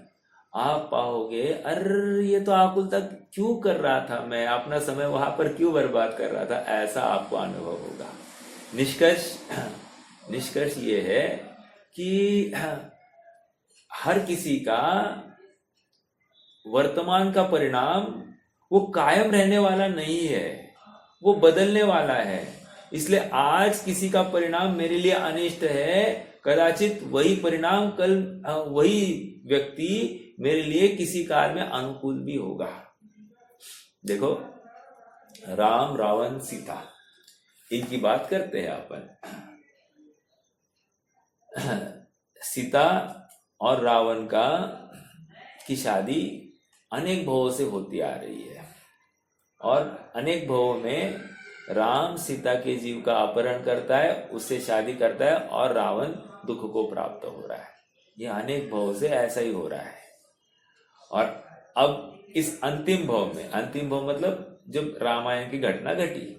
आप पाओगे अरे ये तो आकुलता क्यों कर रहा था, मैं अपना समय वहां पर क्यों बर्बाद कर रहा था, ऐसा आपको अनुभव होगा। निष्कर्ष ये है कि हर किसी का वर्तमान का परिणाम वो कायम रहने वाला नहीं है, वो बदलने वाला है। इसलिए आज किसी का परिणाम मेरे लिए अनिष्ट है, कदाचित वही परिणाम कल वही व्यक्ति मेरे लिए किसी काल में अनुकूल भी होगा। देखो, राम, रावण, सीता, इनकी बात करते हैं अपन। सीता और रावण की शादी अनेक भावों से होती आ रही है, और अनेक भावों में राम सीता के जीव का अपहरण करता है, उससे शादी करता है, और रावण दुख को प्राप्त हो रहा है। ये अनेक भावों से ऐसा ही हो रहा है। और अब इस अंतिम भाव में, अंतिम भाव मतलब जब रामायण की घटना घटी,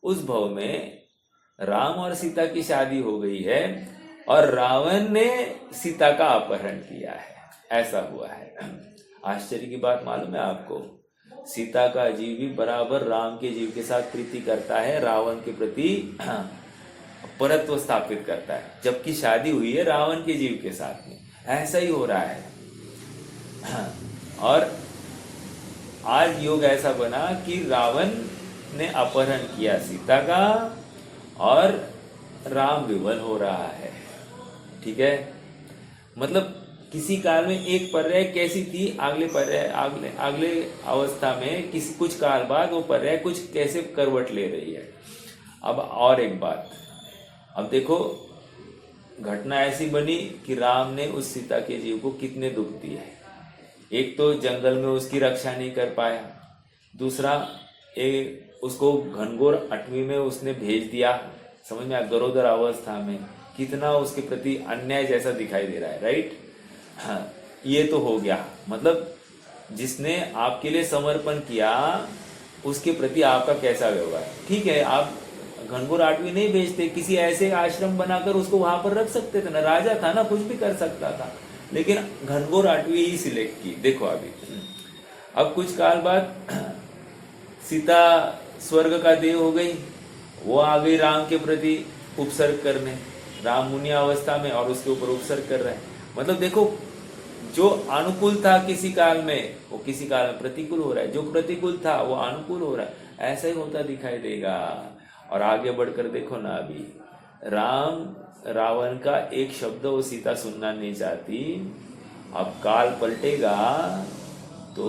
उस भाव में राम और सीता की शादी हो गई है, और रावण ने सीता का अपहरण किया है। ऐसा हुआ है। आश्चर्य की बात मालूम है आपको, सीता का जीव भी बराबर राम के जीव के साथ प्रीति करता है, रावण के प्रति परत्व स्थापित करता है, जबकि शादी हुई है रावण के जीव के साथ में। ऐसा ही हो रहा है। और आज योग ऐसा बना कि रावण ने अपहरण किया सीता का, और राम विवल हो रहा है। ठीक है, मतलब किसी काल में एक पर्याय कैसी थी, अगले अवस्था में कुछ काल बाद वो पर्याय कुछ कैसे करवट ले रही है। अब और एक बात, अब देखो, घटना ऐसी बनी कि राम ने उस सीता के जीव को कितने दुख दिए। एक तो जंगल में उसकी रक्षा नहीं कर पाया, दूसरा उसको घनघोर अटवी में उसने भेज दिया। समझ में आ, गरोदर अवस्था में कितना उसके प्रति अन्याय जैसा दिखाई दे रहा है, राइट? हाँ, ये तो हो गया। मतलब जिसने आपके लिए समर्पण किया उसके प्रति आपका कैसा व्यवहार। ठीक है, आप घनघोर अटवी नहीं भेजते, किसी ऐसे आश्रम बनाकर उसको वहां पर रख सकते थे ना, राजा था ना, कुछ भी कर सकता था, लेकिन घनघोर अटवी ही सिलेक्ट की। देखो अभी, अब कुछ काल बाद सीता स्वर्ग का देव हो गई, वो आ गई राम के प्रति उपसर्ग करने, राम मुनि अवस्था में, और उसके ऊपर उपसर्ग कर रहे हैं। मतलब देखो, जो अनुकूल था किसी काल में, वो किसी काल में प्रतिकूल हो रहा है, जो प्रतिकूल था वो अनुकूल हो रहा है। ऐसा ही होता दिखाई देगा। और आगे बढ़कर देखो ना, अभी रावण का एक शब्द वो सीता सुनना नहीं चाहती। अब काल पलटेगा तो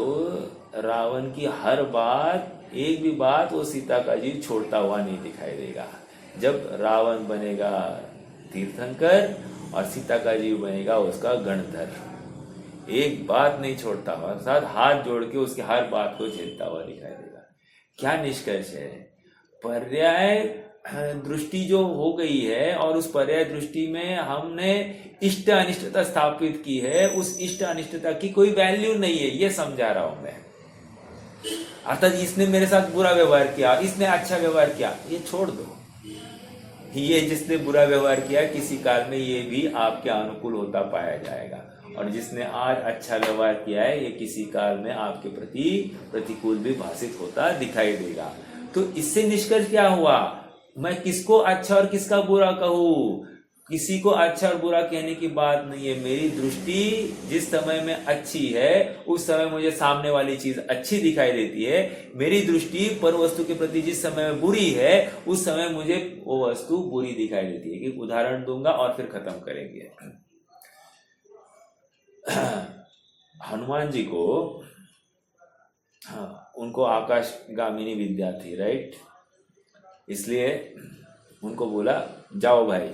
रावण की हर बात, एक भी बात वो सीता का जीव छोड़ता हुआ नहीं दिखाई देगा। जब रावण बनेगा तीर्थंकर और सीता का जीव बनेगा उसका गणधर, एक बात नहीं छोड़ता हुआ, साथ हाथ जोड़ के उसकी हर बात को झेलता हुआ दिखाई देगा। क्या निष्कर्ष है? पर्याय दृष्टि जो हो गई है, और उस पर्याय दृष्टि में हमने इष्ट अनिष्टता स्थापित की है, उस इष्ट अनिष्टता की कोई वैल्यू नहीं है, ये समझा रहा हूं मैं। अर्थात इसने मेरे साथ बुरा व्यवहार किया, इसने अच्छा व्यवहार किया, ये छोड़ दो। ये जिसने बुरा व्यवहार किया किसी काल में ये भी आपके अनुकूल होता पाया जाएगा, और जिसने आज अच्छा व्यवहार किया है ये किसी काल में आपके प्रति प्रतिकूल भी भाषित होता दिखाई देगा। तो इससे निष्कर्ष क्या हुआ, मैं किसको अच्छा और किसका बुरा कहूँ? किसी को अच्छा और बुरा कहने की बात नहीं है। मेरी दृष्टि जिस समय में अच्छी है उस समय मुझे सामने वाली चीज अच्छी दिखाई देती है। मेरी दृष्टि पर वस्तु के प्रति जिस समय में बुरी है उस समय मुझे वो वस्तु बुरी दिखाई देती है। एक उदाहरण दूंगा और फिर खत्म करेंगे। हनुमान जी को उनको आकाशगामिनी विद्या थी, राइट? इसलिए उनको बोला जाओ भाई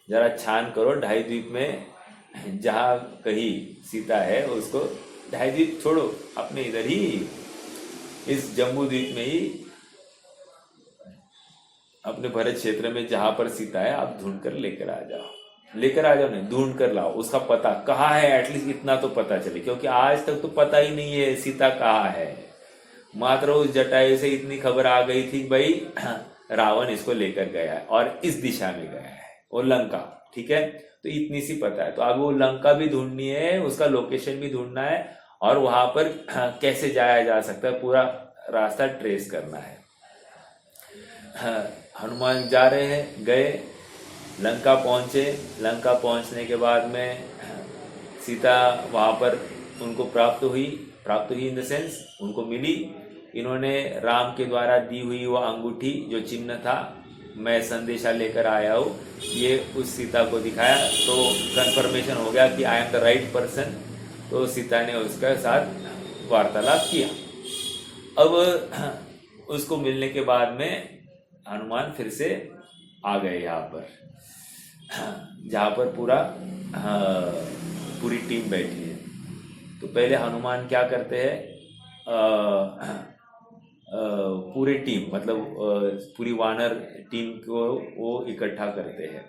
जरा छान करो, 2.5 द्वीप में जहां कहीं सीता है उसको 2.5 द्वीप छोड़ो, अपने इधर ही इस जम्बू द्वीप में ही अपने भरत क्षेत्र में जहां पर सीता है आप ढूंढ कर लेकर आ जाओ। नहीं, ढूंढ कर लाओ, उसका पता कहाँ है एटलीस्ट इतना तो पता चले, क्योंकि आज तक तो पता ही नहीं है सीता कहाँ है। मात्र उस जटायु से इतनी खबर आ गई थी भाई रावण इसको लेकर गया है और इस दिशा में गया है, वो लंका, ठीक है? तो इतनी सी पता है। तो अब वो लंका भी ढूंढनी है, उसका लोकेशन भी ढूंढना है और वहां पर कैसे जाया जा सकता है पूरा रास्ता ट्रेस करना है। हनुमान जा रहे हैं, गए लंका पहुंचे। लंका पहुंचने के बाद में सीता वहां पर उनको प्राप्त हुई इन द सेंस उनको मिली। इन्होंने राम के द्वारा दी हुई वो अंगूठी जो चिन्ह था, मैं संदेशा लेकर आया हूँ, ये उस सीता को दिखाया तो कंफर्मेशन हो गया कि I am the right person. तो सीता ने उसके साथ वार्तालाप किया। अब उसको मिलने के बाद में हनुमान फिर से आ गए यहाँ पर, जहाँ पर पूरी टीम बैठी है। तो पहले हनुमान क्या करते हैं, पूरे टीम मतलब पूरी वानर टीम को वो इकट्ठा करते हैं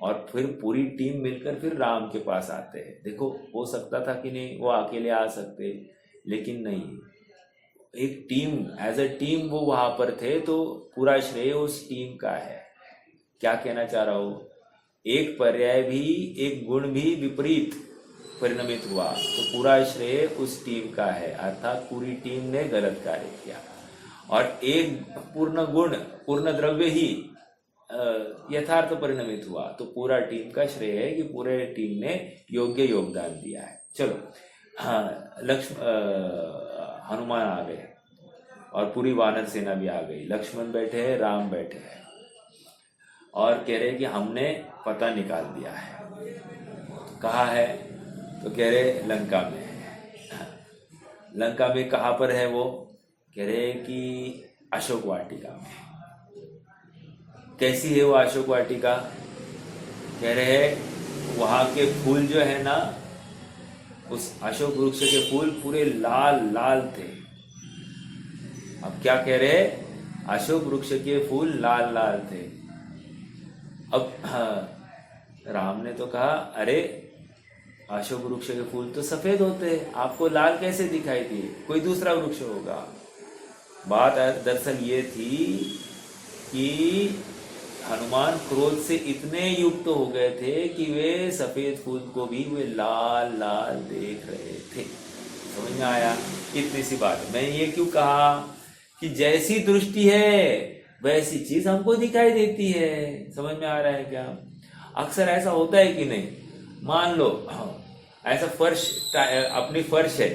और फिर पूरी टीम मिलकर फिर राम के पास आते हैं। देखो हो सकता था कि नहीं वो अकेले आ सकते, लेकिन नहीं, एक टीम एज अ टीम वो वहां पर थे, तो पूरा श्रेय उस टीम का है। क्या कहना चाह रहा हूँ, एक पर्याय भी एक गुण भी विपरीत परिणमित हुआ तो पूरा श्रेय उस टीम का है, अर्थात पूरी टीम ने गलत कार्य किया। और एक पूर्ण गुण पूर्ण द्रव्य ही यथार्थ परिणमित हुआ तो पूरा टीम का श्रेय है कि पूरे टीम ने योग्य योगदान दिया है। चलो, हनुमान आ गए और पूरी वानर सेना भी आ गई। लक्ष्मण बैठे हैं, राम बैठे हैं और कह रहे कि हमने पता निकाल दिया है। कहाँ है? तो कह रहे लंका में है। लंका में कहाँ पर है वो? कह रहे कि अशोक वाटिका में। कैसी है वो अशोक वाटिका? कह रहे वहां के फूल जो है ना, उस अशोक वृक्ष के फूल पूरे लाल लाल थे। अब क्या कह रहे? अशोक वृक्ष के फूल लाल लाल थे। अब राम ने तो कहा अरे अशोक वृक्ष के फूल तो सफेद होते हैं, आपको लाल कैसे दिखाई दिए? कोई दूसरा वृक्ष होगा। बात दरअसल ये थी कि हनुमान क्रोध से इतने युक्त हो गए थे कि वे सफेद फूल को भी वे लाल लाल देख रहे थे। समझ में आया? इतनी सी बात है। मैं ये क्यों कहा कि जैसी दृष्टि है वैसी चीज हमको दिखाई देती है। समझ में आ रहा है क्या? अक्सर ऐसा होता है कि नहीं? मान लो ऐसा फर्श, अपनी फर्श है,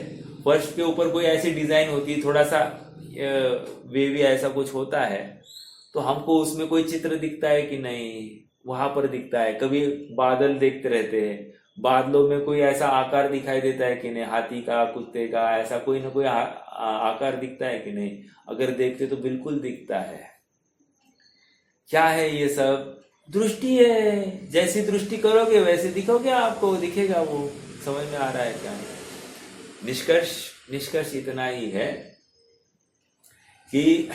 फर्श के ऊपर कोई ऐसी डिजाइन होती है, थोड़ा सा वेवी ऐसा कुछ होता है, तो हमको उसमें कोई चित्र दिखता है कि नहीं? वहां पर दिखता है। कभी बादल देखते रहते हैं, बादलों में कोई ऐसा आकार दिखाई देता है कि नहीं? हाथी का, कुत्ते का, ऐसा कोई ना कोई आकार दिखता है कि नहीं? अगर देखते तो बिल्कुल दिखता है। क्या है ये सब? दृष्टि है। जैसी दृष्टि करोगे वैसे दिखोगे, आपको दिखेगा वो। समझ में आ रहा है क्या? निष्कर्ष इतना ही है कि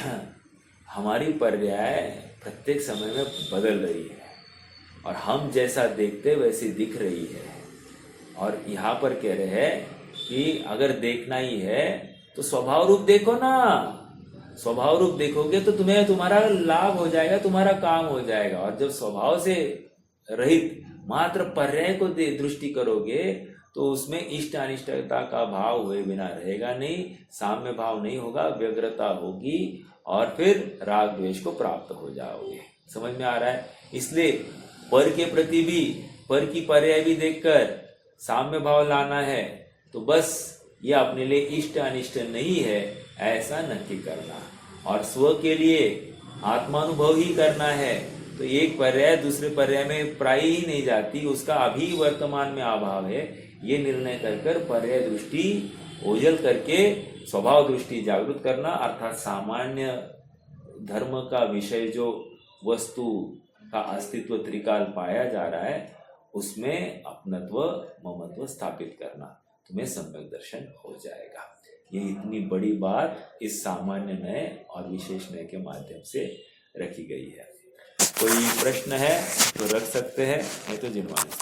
हमारी पर्याय प्रत्येक समय में बदल रही है और हम जैसा देखते वैसे दिख रही है। और यहाँ पर कह रहे हैं कि अगर देखना ही है तो स्वभाव रूप देखो ना। स्वभाव रूप देखोगे तो तुम्हारा लाभ हो जाएगा, तुम्हारा काम हो जाएगा। और जब स्वभाव से रहित मात्र पर्याय को दृष्टि करोगे तो उसमें इष्ट अनिष्टता का भाव हुए बिना रहेगा नहीं, साम्य भाव नहीं होगा, व्यग्रता होगी और फिर राग द्वेष को प्राप्त हो जाओगे। समझ में आ रहा है? इसलिए पर के प्रति भी, पर की पर्याय भी देखकर साम्य भाव लाना है। तो बस ये अपने लिए इष्ट अनिष्ट नहीं है ऐसा नक्की करना, और स्व के लिए आत्मानुभव ही करना है। तो एक पर्याय दूसरे पर्याय में प्राय ही नहीं जाती, उसका अभी वर्तमान में अभाव है, ये निर्णय कर पर्याय दृष्टि ओझल करके स्वभाव दृष्टि जागृत करना, अर्थात सामान्य धर्म का विषय जो वस्तु का अस्तित्व त्रिकाल पाया जा रहा है उसमें अपनत्व ममत्व स्थापित करना, तुम्हें सम्यक दर्शन हो जाएगा। ये इतनी बड़ी बात इस सामान्य नय और विशेष नय के माध्यम से रखी गई है। कोई प्रश्न है तो रख सकते हैं, नहीं तो जिनवाने।